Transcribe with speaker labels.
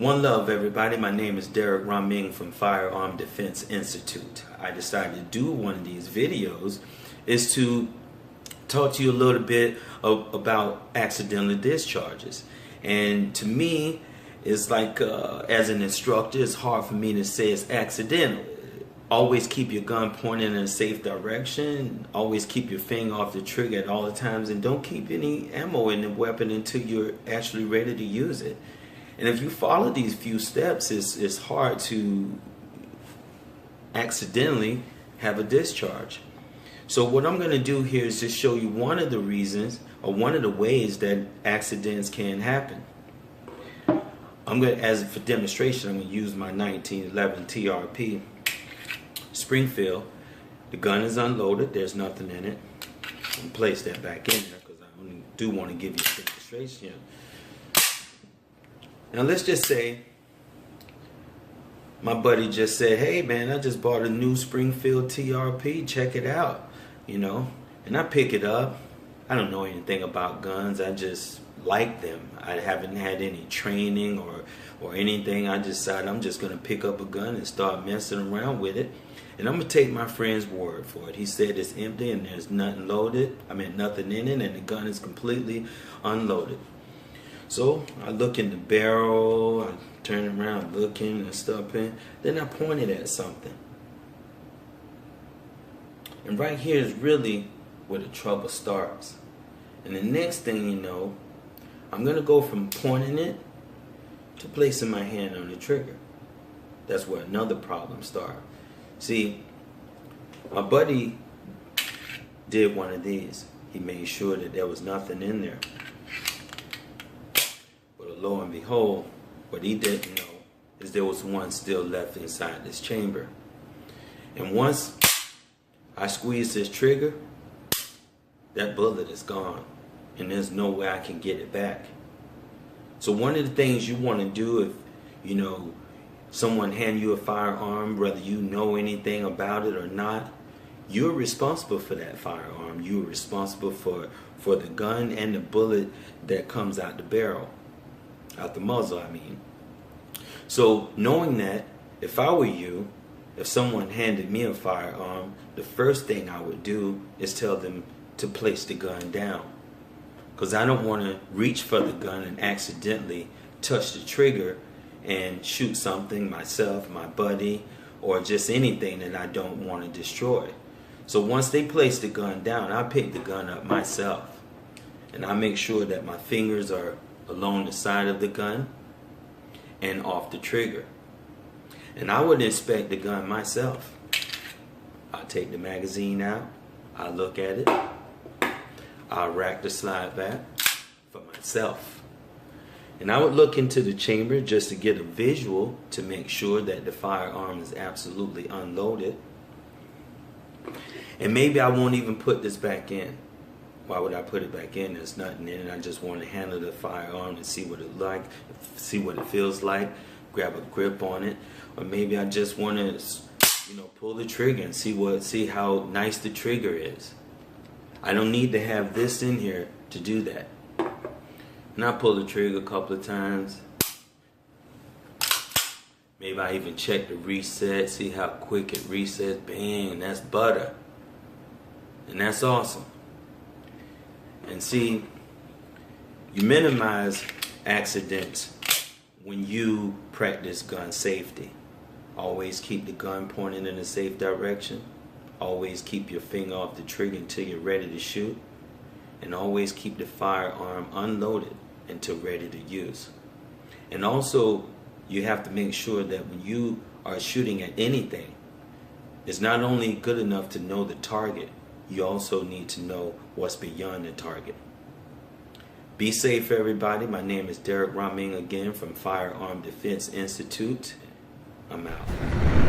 Speaker 1: One love, everybody. My name is Derrick Rahming from Firearm Defense Institute. I decided to do one of these videos is to talk to you a little bit about accidental discharges. And to me, it's like as an instructor, it's hard for me to say it's accidental. Always keep your gun pointed in a safe direction. Always keep your finger off the trigger at all the times, and don't keep any ammo in the weapon until you're actually ready to use it. And if you follow these few steps, it's hard to accidentally have a discharge. So what I'm going to do here is just show you one of the reasons, or one of the ways that accidents can happen. I'm going to, as for demonstration, I'm going to use my 1911 TRP Springfield. The gun is unloaded. There's nothing in it. I'm place that back in there because I do want to give you a demonstration. Now let's just say my buddy just said, hey man, I just bought a new Springfield TRP, check it out, you know, and I pick it up. I don't know anything about guns, I just like them. I haven't had any training or anything. I decided I'm just gonna pick up a gun and start messing around with it, and I'm gonna take my friend's word for it. He said it's empty and there's nothing loaded, nothing in it, and the gun is completely unloaded. So I look in the barrel, I turn around looking and stuff, and then I pointed at something. And right here is really where the trouble starts. And the next thing you know, I'm going to go from pointing it to placing my hand on the trigger. That's where another problem starts. See, my buddy did one of these. He made sure that there was nothing in there. Lo and behold, what he didn't know is there was one still left inside this chamber. And once I squeeze this trigger, that bullet is gone, and there's no way I can get it back. So one of the things you want to do if, you know, someone hand you a firearm, whether you know anything about it or not, you're responsible for that firearm. You're responsible for the gun and the bullet that comes out the barrel. Out the muzzle, I mean. So knowing that, if I were you, if someone handed me a firearm, the first thing I would do is tell them to place the gun down, because I don't want to reach for the gun and accidentally touch the trigger and shoot something, myself, my buddy, or just anything that I don't want to destroy. So once they place the gun down, I pick the gun up myself, and I make sure that my fingers are along the side of the gun and off the trigger. And I would inspect the gun myself. I take the magazine out, I look at it, I rack the slide back for myself. And I would look into the chamber just to get a visual to make sure that the firearm is absolutely unloaded. And maybe I won't even put this back in. Why would I put it back in? There's nothing in it. I just want to handle the firearm and see what it like, see what it feels like, grab a grip on it, or maybe I just want to, you know, pull the trigger and see how nice the trigger is. I don't need to have this in here to do that. And I pull the trigger a couple of times. Maybe I even check the reset, see how quick it resets. Bang, that's butter, and that's awesome. And see, you minimize accidents when you practice gun safety. Always keep the gun pointed in a safe direction. Always keep your finger off the trigger until you're ready to shoot. And always keep the firearm unloaded until ready to use. And also, you have to make sure that when you are shooting at anything, it's not only good enough to know the target, you also need to know what's beyond the target. Be safe, everybody. My name is Derrick Rahming again from Firearm Defense Institute. I'm out.